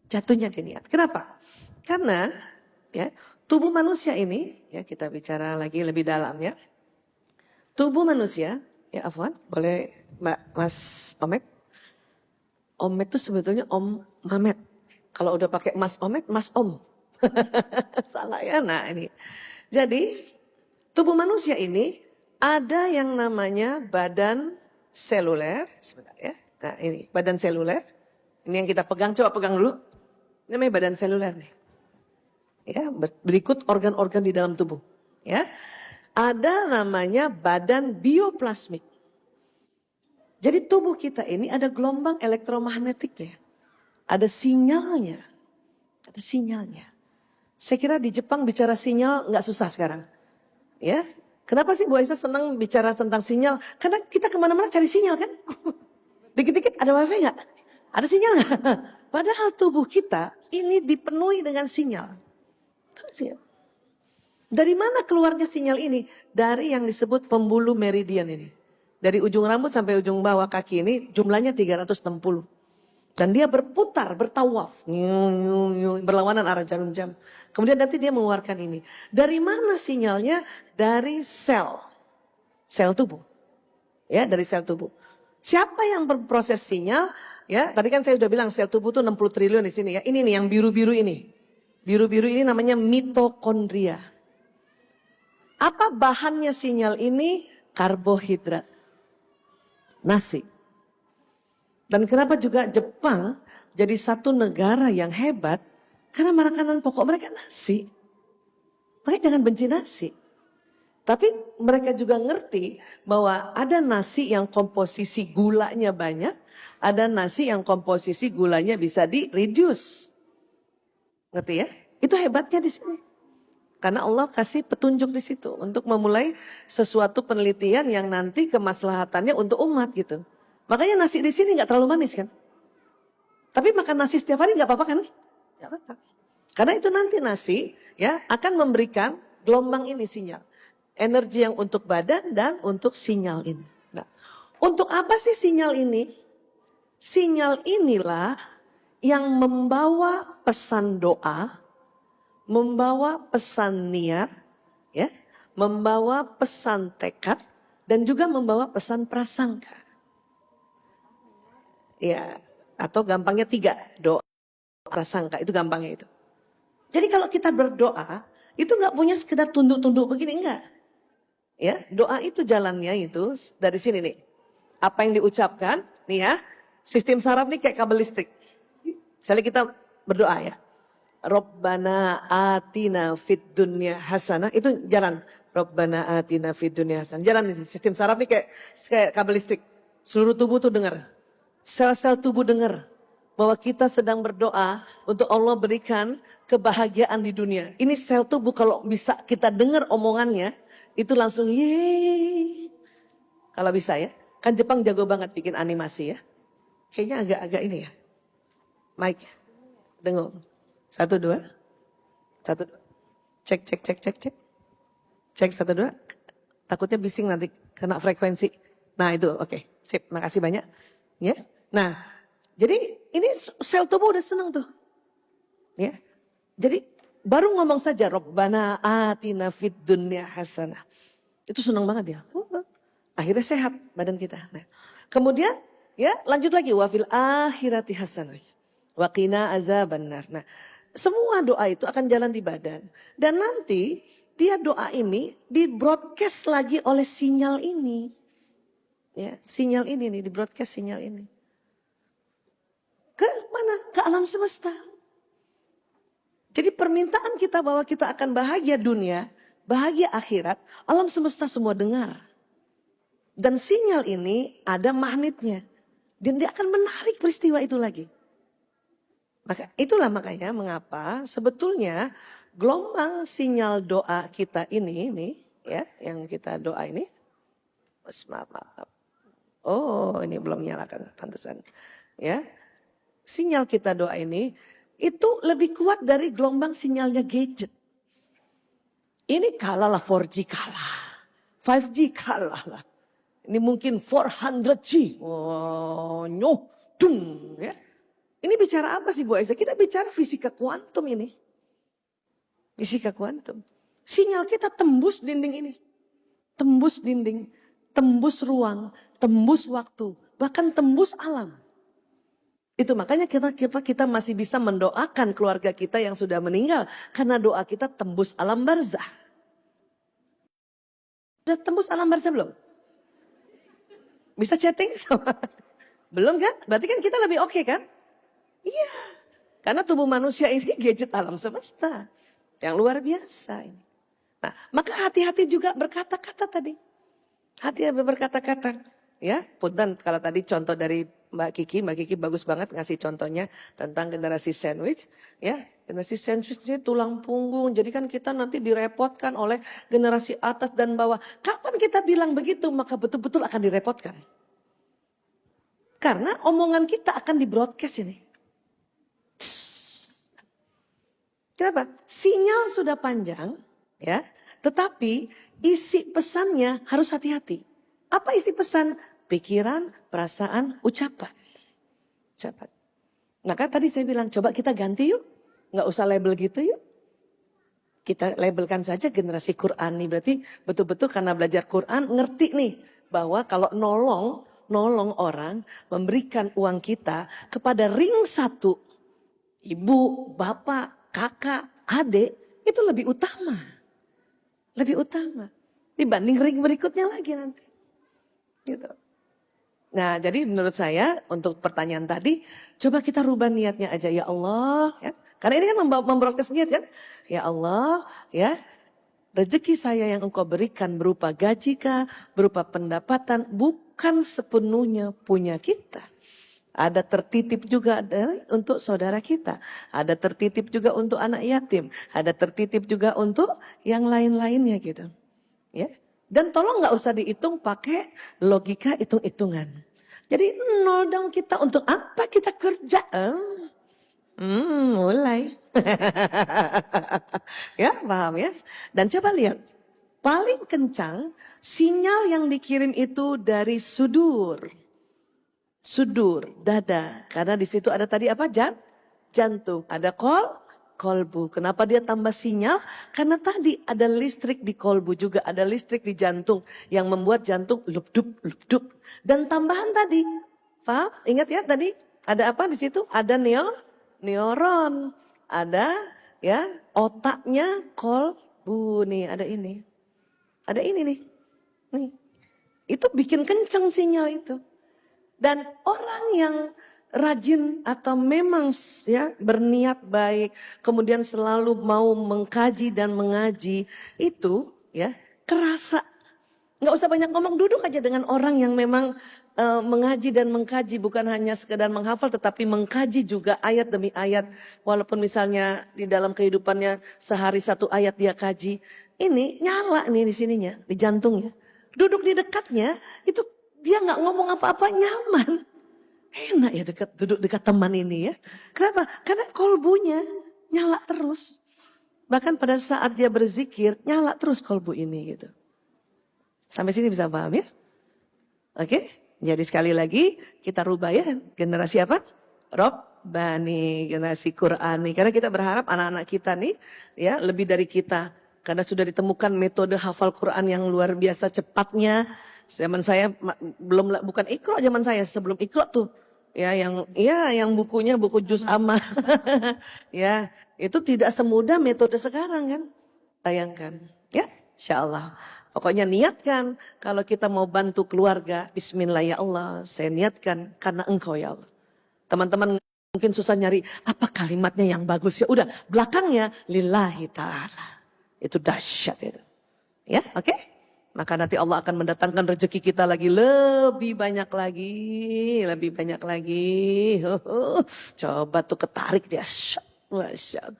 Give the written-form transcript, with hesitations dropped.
Jatuhnya di niat. Kenapa? Karena ya, tubuh manusia ini, ya kita bicara lagi lebih dalam ya. Tubuh manusia, ya Afwan, boleh Mbak Mas Omet? Omet itu sebetulnya Om Mamet. Kalau udah pakai Mas Omet, Mas Om. Salah ya, nah ini. Jadi, tubuh manusia ini ada yang namanya badan seluler. Sebentar ya. Nah ini, badan seluler. Ini yang kita pegang, coba pegang dulu. Ini namanya badan seluler nih. Ya, berikut organ-organ di dalam tubuh. Ya, ada namanya badan bioplasmik. Jadi tubuh kita ini ada gelombang elektromagnetik ya. Ada sinyalnya. Ada sinyalnya. Saya kira di Jepang bicara sinyal nggak susah sekarang. Ya, kenapa sih Bu Aisyah senang bicara tentang sinyal? Karena kita kemana-mana cari sinyal kan. Dikit-dikit ada wifi nggak? Ada sinyal nggak? Padahal tubuh kita ini dipenuhi dengan sinyal. Dari mana keluarnya sinyal ini? Dari yang disebut pembuluh meridian ini. Dari ujung rambut sampai ujung bawah kaki ini jumlahnya 360. Dan dia berputar, bertawaf. Berlawanan arah jarum jam. Kemudian nanti dia mengeluarkan ini. Dari mana sinyalnya? Dari sel. Sel tubuh. Ya, dari sel tubuh. Siapa yang berproses sinyal? Ya, tadi kan saya sudah bilang sel tubuh itu 60 triliun di sini ya. Ini nih yang biru-biru ini. Biru-biru ini namanya mitokondria. Apa bahannya sinyal ini? Karbohidrat. Nasi. Dan kenapa juga Jepang jadi satu negara yang hebat? Karena makanan pokok mereka nasi. Makanya jangan benci nasi. Tapi mereka juga ngerti bahwa ada nasi yang komposisi gulanya banyak. Ada nasi yang komposisi gulanya bisa di-reduce. Ngerti ya? Itu hebatnya di sini. Karena Allah kasih petunjuk di situ. Untuk memulai sesuatu penelitian yang nanti kemaslahatannya untuk umat gitu. Makanya nasi di sini nggak terlalu manis kan. Tapi makan nasi setiap hari nggak apa-apa kan? Nggak apa-apa. Karena itu nanti nasi ya akan memberikan gelombang ini sinyal. Energi yang untuk badan dan untuk sinyal ini. Nah, untuk apa sih sinyal ini? Sinyal inilah yang membawa pesan doa, membawa pesan niat, ya, membawa pesan tekad, dan juga membawa pesan prasangka. Ya, atau gampangnya 3, doa, prasangka, itu gampangnya itu. Jadi kalau kita berdoa, itu nggak punya sekedar tunduk-tunduk begini, enggak. Ya, doa itu jalannya itu dari sini nih. Apa yang diucapkan, nih ya, sistem saraf nih kayak kabel listrik. Misalnya kita berdoa ya. Rabbana atina fid dunya hasanah, itu jalan. Rabbana atina fid dunya hasanah. Jalan nih, sistem saraf nih kayak kabel listrik. Seluruh tubuh tuh dengar. Sel-sel tubuh dengar bahwa kita sedang berdoa untuk Allah berikan kebahagiaan di dunia. Ini sel tubuh kalau bisa kita dengar omongannya, itu langsung yeay. Kalau bisa ya. Kan Jepang jago banget bikin animasi ya. Kayaknya agak-agak ini ya. Mike, dengar. 1, 2. 1, 2. Cek, cek, cek, cek, cek. Cek 1, 2. Takutnya bising nanti kena frekuensi. Nah itu oke. Sip, makasih banyak. Ya. Nah, jadi ini sel tubuh udah seneng tuh. Ya. Jadi baru ngomong saja Rabbana atina fid dunya hasanah. Itu seneng banget ya. Akhirnya sehat badan kita. Nah, kemudian ya lanjut lagi wafil akhirati hasanah. Wa qina azabannar. Nah, semua doa itu akan jalan di badan. Dan nanti dia doa ini di-broadcast lagi oleh sinyal ini. Ya, sinyal ini nih, di-broadcast sinyal ini. Ke mana? Ke alam semesta. Jadi permintaan kita bahwa kita akan bahagia dunia, bahagia akhirat, alam semesta semua dengar. Dan sinyal ini ada magnetnya. Dan dia akan menarik peristiwa itu lagi. Itulah makanya mengapa sebetulnya gelombang sinyal doa kita ini ya, yang kita doa ini. Maaf. Oh, ini belum nyalakan, pantesan. Ya. Sinyal kita doa ini itu lebih kuat dari gelombang sinyalnya gadget. Ini kalah lah 4G kalah. 5G kalah lah. Ini mungkin 400G. Oh, dung ya. Ini bicara apa sih Bu Aisyah? Kita bicara fisika kuantum ini. Fisika kuantum. Sinyal kita tembus dinding ini. Tembus dinding, tembus ruang, tembus waktu, bahkan tembus alam. Itu makanya kita masih bisa mendoakan keluarga kita yang sudah meninggal. Karena doa kita tembus alam barzah. Sudah tembus alam barzah belum? Bisa chatting sama? Belum kan? Berarti kan kita lebih oke kan? Iya. Karena tubuh manusia ini gadget alam semesta. Yang luar biasa ini. Nah, maka hati-hati juga berkata-kata tadi. Hati-hati berkata-kata. Ya, punten kalau tadi contoh dari Mbak Kiki bagus banget ngasih contohnya tentang generasi sandwich. Ya, generasi sandwich ini tulang punggung. Jadi kan kita nanti direpotkan oleh generasi atas dan bawah. Kapan kita bilang begitu, maka betul-betul akan direpotkan. Karena omongan kita akan di broadcast ini. Kenapa? Sinyal sudah panjang, ya. Tetapi isi pesannya harus hati-hati. Apa isi pesan? Pikiran, perasaan, ucapan. Ucapan. Maka tadi saya bilang, coba kita ganti yuk. Nggak usah label gitu yuk. Kita labelkan saja generasi Qur'ani. Berarti betul-betul karena belajar Qur'an, ngerti nih. Bahwa kalau nolong orang, memberikan uang kita kepada ring satu. Ibu, bapak, kakak, adik, itu lebih utama. Lebih utama. Dibanding ring berikutnya lagi nanti. Gitu. Nah, jadi menurut saya untuk pertanyaan tadi, coba kita rubah niatnya aja. Ya Allah. Ya. Karena ini kan membroadcast niat kan. Ya Allah, ya. Rezeki saya yang engkau berikan berupa gaji kah, berupa pendapatan, bukan sepenuhnya punya kita. Ada tertitip juga untuk saudara kita. Ada tertitip juga untuk anak yatim. Ada tertitip juga untuk yang lain-lainnya gitu. Ya. Dan tolong nggak usah dihitung pakai logika hitung-hitungan. Jadi nol dong kita, untuk apa kita kerja? Mulai. Ya, paham ya? Dan coba lihat. Paling kencang sinyal yang dikirim itu dari sudur. Sudur, dada. Karena di situ ada tadi apa? Jantung. Ada kolbu. Kenapa dia tambah sinyal? Karena tadi ada listrik di kolbu juga. Ada listrik di jantung. Yang membuat jantung lupdup. Dan tambahan tadi. Paham? Ingat ya tadi? Ada apa di situ? Ada neuron. Ada ya otaknya kolbu. Nih ada ini. Ada ini nih. Nih. Itu bikin kenceng sinyal itu. Dan orang yang rajin atau memang ya berniat baik, kemudian selalu mau mengkaji dan mengaji, itu ya kerasa. Nggak usah banyak ngomong, duduk aja dengan orang yang memang mengaji dan mengkaji, bukan hanya sekedar menghafal, tetapi mengkaji juga ayat demi ayat. Walaupun misalnya di dalam kehidupannya sehari satu ayat dia kaji, ini nyala nih di sininya, di jantungnya. Duduk di dekatnya, itu dia nggak ngomong apa-apa, nyaman. Enak ya duduk dekat teman ini ya. Kenapa? Karena kolbunya nyala terus. Bahkan pada saat dia berzikir, nyala terus kolbu ini gitu. Sampai sini bisa paham ya? Oke? Jadi sekali lagi kita rubah ya. Generasi apa? Robbani, generasi Qur'ani. Karena kita berharap anak-anak kita nih ya lebih dari kita. Karena sudah ditemukan metode hafal Qur'an yang luar biasa cepatnya. Zaman saya bukan Iqra zaman saya, sebelum Iqra tuh ya yang bukunya buku juz amma. Ya, itu tidak semudah metode sekarang kan. Bayangkan, ya. Insyaallah. Pokoknya niatkan kalau kita mau bantu keluarga, bismillah ya Allah, saya niatkan karena Engkau ya Allah. Teman-teman mungkin susah nyari apa kalimatnya yang bagus ya. Udah, belakangnya lillahi taala. Itu dahsyat itu. Ya, oke? Maka nanti Allah akan mendatangkan rezeki kita lagi lebih banyak lagi, lebih banyak lagi. Coba tuh ketarik dia. Masya Allah.